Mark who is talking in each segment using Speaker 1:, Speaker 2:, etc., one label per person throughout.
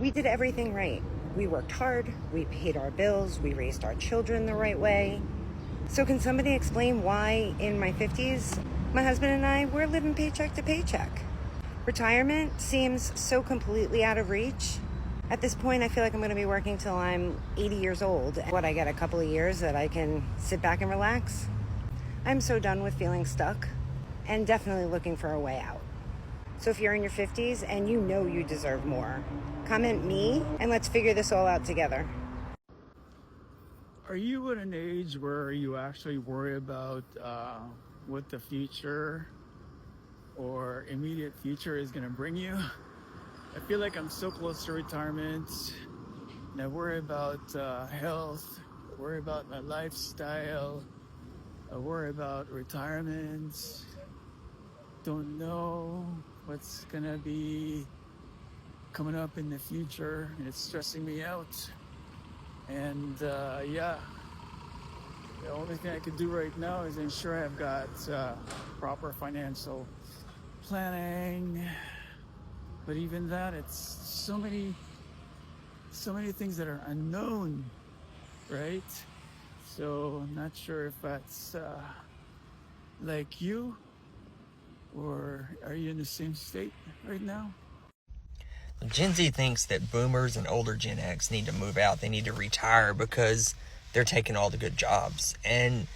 Speaker 1: We did everything right. We worked hard, we paid our bills, we raised our children the right way. So can somebody explain why in my 50s, my husband and I, we're living paycheck to paycheck? Retirement seems so completely out of reach. At this point, I feel like I'm going to be working till I'm 80 years old. What, I get a couple of years that I can sit back and relax? I'm so done with feeling stuck and definitely looking for a way out. So if you're in your 50s and you know you deserve more, comment me and let's figure this all out together.
Speaker 2: Are you at an age where you actually worry about what the future or immediate future is going to bring you? I feel like I'm so close to retirement, and I worry about health, I worry about my lifestyle, I worry about retirement, don't know what's going to be coming up in the future, and it's stressing me out. And yeah, the only thing I can do right now is ensure I've got proper financial planning. But even that, it's so many things that are unknown, right? So I'm not sure if that's like you, or are you in the same state right now?
Speaker 3: Gen Z thinks that boomers and older Gen X need to move out. They need to retire because they're taking all the good jobs. And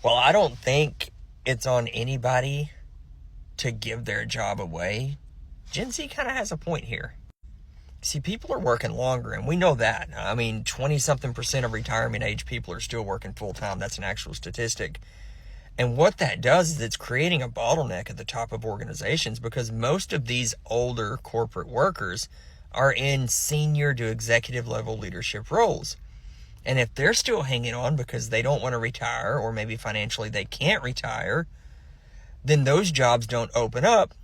Speaker 3: while I don't think it's on anybody to give their job away, Gen Z kind of has a point here. See, people are working longer, and we know that. I mean, 20-something% of retirement age people are still working full-time. That's an actual statistic. And what that does is it's creating a bottleneck at the top of organizations, because most of these older corporate workers are in senior to executive level leadership roles. And if they're still hanging on because they don't want to retire, or maybe financially they can't retire, then those jobs don't open up,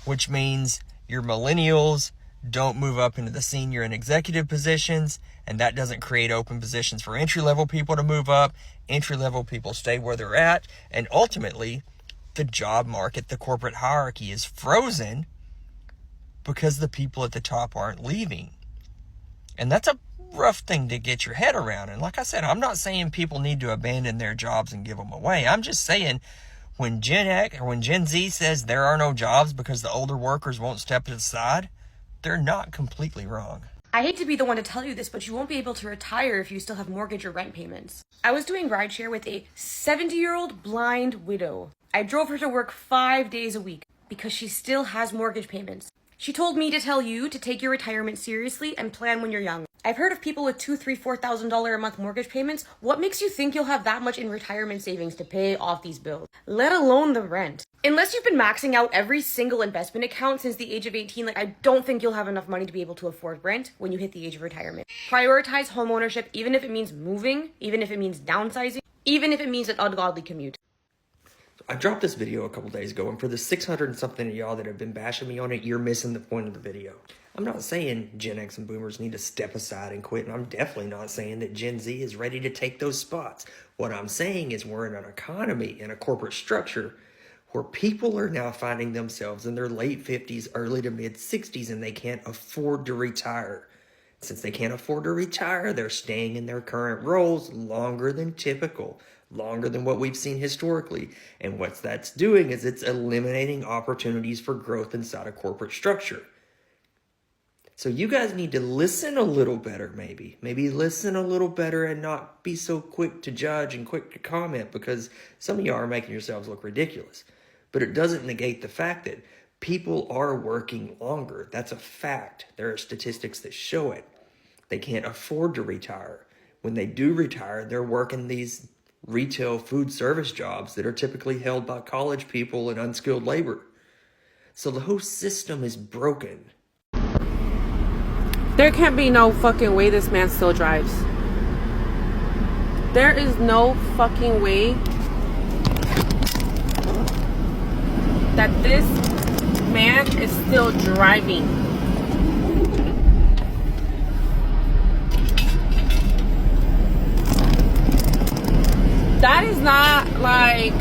Speaker 3: which means your millennials don't move up into the senior and executive positions, and that doesn't create open positions for entry-level people to move up. Entry-level people stay where they're at, and ultimately, the job market, the corporate hierarchy is frozen because the people at the top aren't leaving. And that's a rough thing to get your head around. And like I said, I'm not saying people need to abandon their jobs and give them away. I'm just saying, when Gen X or when Gen Z says there are no jobs because the older workers won't step aside, they're not completely wrong.
Speaker 4: I hate to be the one to tell you this, but you won't be able to retire if you still have mortgage or rent payments. I was doing rideshare with a 70-year-old blind widow. I drove her to work 5 days a week because she still has mortgage payments. She told me to tell you to take your retirement seriously and plan when you're young. I've heard of people with $2,000, $3,000, $4,000 a month mortgage payments. What makes you think you'll have that much in retirement savings to pay off these bills, let alone the rent? Unless you've been maxing out every single investment account since the age of 18, I don't think you'll have enough money to be able to afford rent when you hit the age of retirement. Prioritize home ownership, even if it means moving, even if it means downsizing, even if it means an ungodly commute.
Speaker 3: I dropped this video a couple days ago, and for the 600 and something of y'all that have been bashing me on it, you're missing the point of the video. I'm not saying Gen X and boomers need to step aside and quit, and I'm definitely not saying that Gen Z is ready to take those spots. What I'm saying is we're in an economy and a corporate structure where people are now finding themselves in their late 50s, early to mid 60s, and they can't afford to retire. Since they can't afford to retire, they're staying in their current roles longer than typical, longer than what we've seen historically. And what that's doing is it's eliminating opportunities for growth inside a corporate structure. So you guys need to listen a little better, maybe. Maybe listen a little better and not be so quick to judge and quick to comment, because some of y'all are making yourselves look ridiculous. But it doesn't negate the fact that people are working longer. That's a fact. There are statistics that show it. They can't afford to retire. When they do retire, they're working these retail food service jobs that are typically held by college people and unskilled labor. So the whole system is broken.
Speaker 5: There can't be no fucking way this man still drives. There is no fucking way that this man is still driving. That is not like,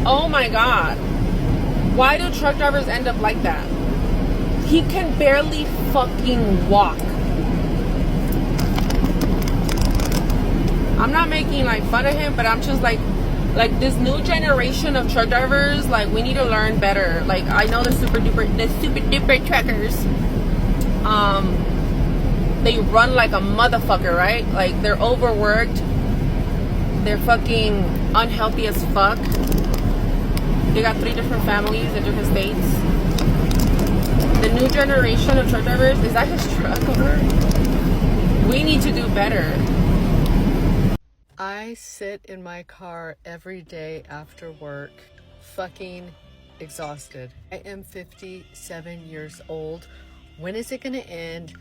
Speaker 5: oh my God. Why do truck drivers end up like that? He can barely fucking walk. I'm not making like fun of him, but I'm just like this new generation of truck drivers, like we need to learn better. Like I know the super duper truckers, they run like a motherfucker, right? Like they're overworked, they're fucking unhealthy as fuck. They got 3 different families in different states. The new generation of truck drivers, is that his truck over? We need to do better.
Speaker 6: I sit in my car every day after work, fucking exhausted. I am 57 years old. When is it gonna end?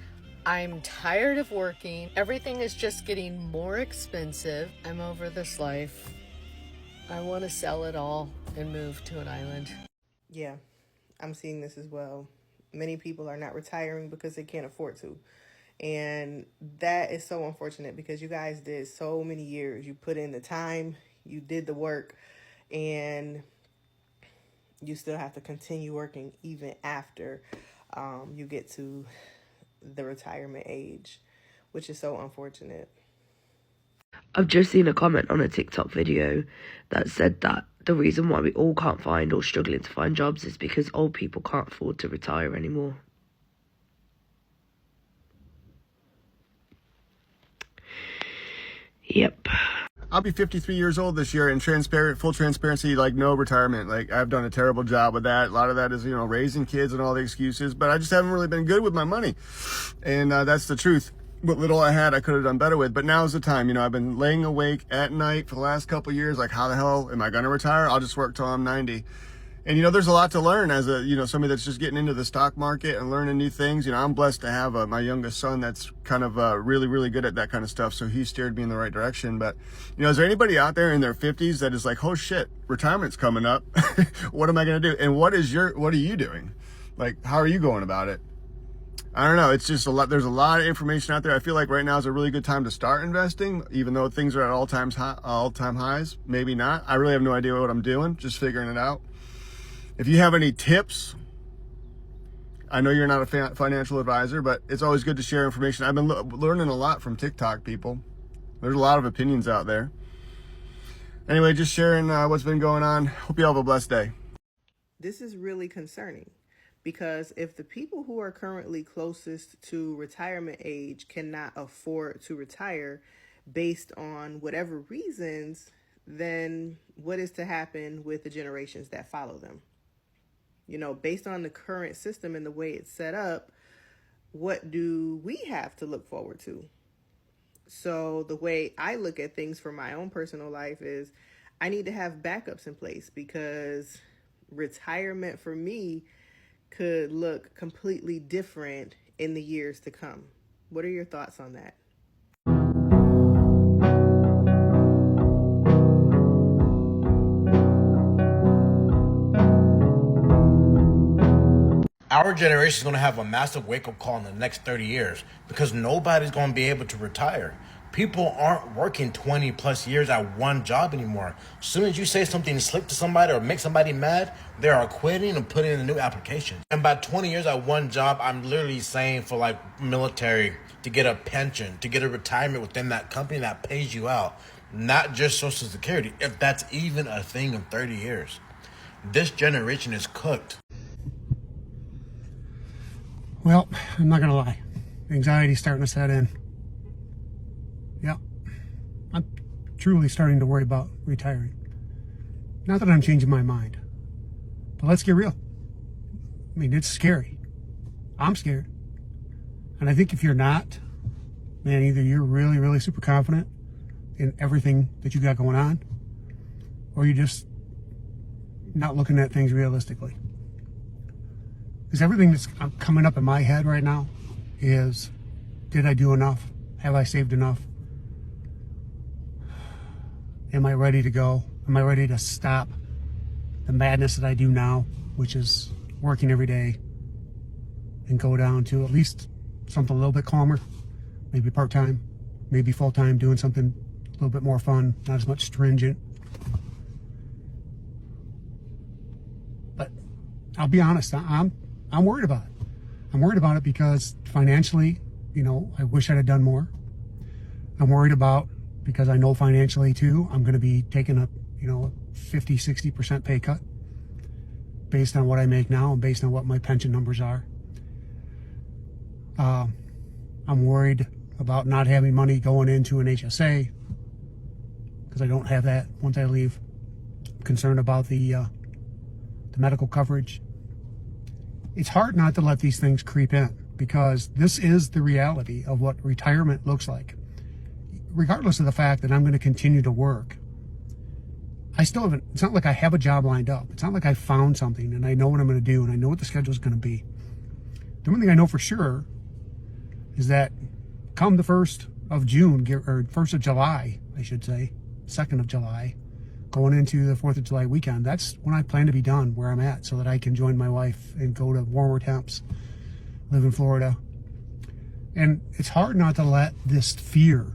Speaker 6: I'm tired of working. Everything is just getting more expensive. I'm over this life. I want to sell it all and move to an island.
Speaker 7: Yeah, I'm seeing this as well. Many people are not retiring because they can't afford to. And that is so unfortunate because you guys did so many years. You put in the time, you did the work, and you still have to continue working even after you get to the retirement age, which is so unfortunate.
Speaker 8: I've just seen a comment on a TikTok video that said that the reason why we all can't find or struggling to find jobs is because old people can't afford to retire anymore. Yep.
Speaker 9: I'll be 53 years old this year, and full transparency, like no retirement. Like I've done a terrible job with that. A lot of that is, raising kids and all the excuses, but I just haven't really been good with my money. And that's the truth. What little I had, I could have done better with, but now's the time. I've been laying awake at night for the last couple of years. Like, how the hell am I going to retire? I'll just work till I'm 90. And, there's a lot to learn as somebody that's just getting into the stock market and learning new things. I'm blessed to have my youngest son that's kind of really, really good at that kind of stuff. So he steered me in the right direction. But, is there anybody out there in their 50s that is like, oh shit, retirement's coming up. What am I going to do? And what are you doing? Like, how are you going about it? I don't know. It's just a lot. There's a lot of information out there. I feel like right now is a really good time to start investing, even though things are at all-time highs. Maybe not. I really have no idea what I'm doing. Just figuring it out. If you have any tips, I know you're not a financial advisor, but it's always good to share information. I've been learning a lot from TikTok people. There's a lot of opinions out there. Anyway, just sharing what's been going on. Hope you have a blessed day.
Speaker 7: This is really concerning because if the people who are currently closest to retirement age cannot afford to retire based on whatever reasons, then what is to happen with the generations that follow them? Based on the current system and the way it's set up, what do we have to look forward to? So the way I look at things for my own personal life is I need to have backups in place because retirement for me could look completely different in the years to come. What are your thoughts on that?
Speaker 10: Our generation is going to have a massive wake-up call in the next 30 years because nobody's going to be able to retire. People aren't working 20 plus years at one job anymore. As soon as you say something slick to somebody or make somebody mad, they are quitting and putting in a new application. And by 20 years at one job, I'm literally saying for like military to get a pension, to get a retirement within that company that pays you out, not just Social Security, if that's even a thing in 30 years. This generation is cooked.
Speaker 11: Well, I'm not gonna lie. Anxiety's starting to set in. Yeah. I'm truly starting to worry about retiring. Not that I'm changing my mind. But let's get real. I mean, it's scary. I'm scared. And I think if you're not, man, either you're really, really super confident in everything that you got going on, or you're just not looking at things realistically. Because everything that's coming up in my head right now is, did I do enough? Have I saved enough? Am I ready to go? Am I ready to stop the madness that I do now, which is working every day, and go down to at least something a little bit calmer, maybe part-time, maybe full-time, doing something a little bit more fun, not as much stringent. But I'll be honest, I'm worried about it. I'm worried about it because financially, I wish I'd have done more. I'm worried about because I know financially too, I'm going to be taking a 50, 60% pay cut based on what I make now and based on what my pension numbers are. I'm worried about not having money going into an HSA because I don't have that once I leave. I'm concerned about the medical coverage. It's hard not to let these things creep in because this is the reality of what retirement looks like. Regardless of the fact that I'm going to continue to work, I still haven't, it's not like I have a job lined up. It's not like I found something and I know what I'm going to do and I know what the schedule is going to be. The one thing I know for sure is that come the 1st of June, or 1st of July, I should say, 2nd of July, going into the 4th of July weekend, that's when I plan to be done where I'm at so that I can join my wife and go to warmer temps, live in Florida. And it's hard not to let this fear,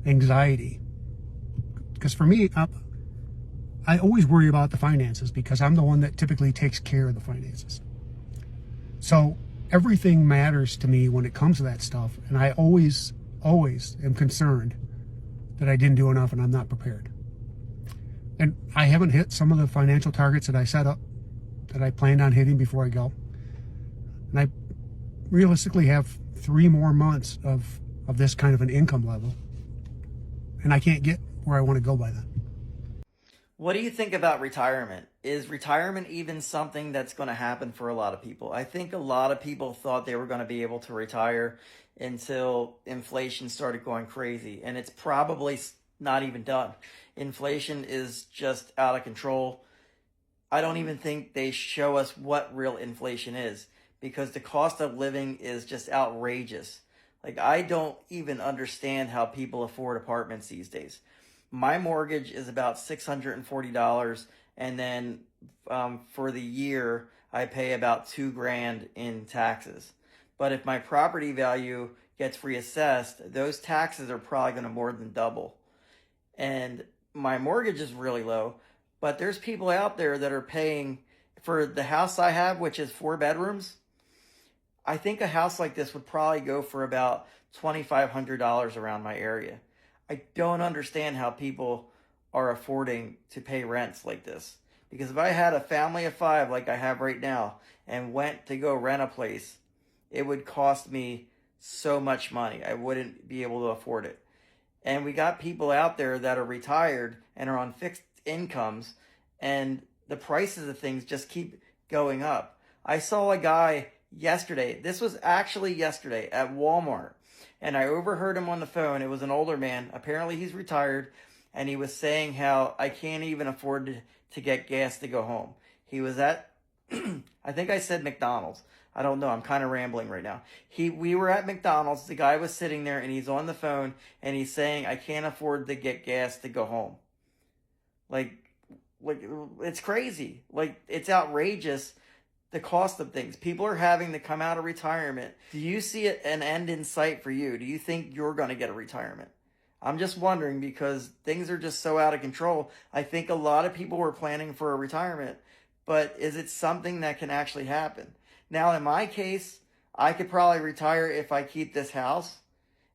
Speaker 11: anxiety, because for me, I always worry about the finances because I'm the one that typically takes care of the finances. So everything matters to me when it comes to that stuff. And I always am concerned that I didn't do enough and I'm not prepared. And I haven't hit some of the financial targets that I set up, that I planned on hitting before I go. And I realistically have 3 more months of this kind of an income level. And I can't get where I want to go by then.
Speaker 12: What do you think about retirement? Is retirement even something that's going to happen for a lot of people? I think a lot of people thought they were going to be able to retire until inflation started going crazy. And it's probably not even done. Inflation is just out of control. I don't even think they show us what real inflation is because the cost of living is just outrageous. Like, I don't even understand how people afford apartments these days. My mortgage is about $640, and then for the year, I pay about $2,000 in taxes. But if my property value gets reassessed, those taxes are probably going to more than double. And my mortgage is really low, but there's people out there that are paying for the house I have, which is 4 bedrooms. I think a house like this would probably go for about $2,500 around my area. I don't understand how people are affording to pay rents like this. Because if I had a family of 5 like I have right now and went to go rent a place, it would cost me so much money. I wouldn't be able to afford it. And we got people out there that are retired and are on fixed incomes, and the prices of things just keep going up. I saw a guy yesterday, this was actually yesterday, at Walmart, and I overheard him on the phone. It was an older man. Apparently he's retired, and he was saying how I can't even afford to get gas to go home. He was at, I think I said McDonald's. I don't know. I'm kind of rambling right now. We were at McDonald's. The guy was sitting there, and he's on the phone, and he's saying, I can't afford to get gas to go home. Like it's crazy. Like, it's outrageous, the cost of things. People are having to come out of retirement. Do you see an end in sight for you? Do you think you're going to get a retirement? I'm just wondering because things are just so out of control. I think a lot of people were planning for a retirement, but is it something that can actually happen? Now, in my case, I could probably retire if I keep this house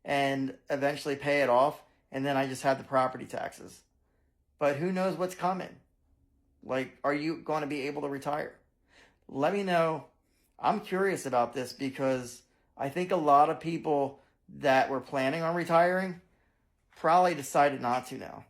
Speaker 12: and eventually pay it off, and then I just have the property taxes. But who knows what's coming? Like, are you going to be able to retire? Let me know. I'm curious about this because I think a lot of people that were planning on retiring probably decided not to now.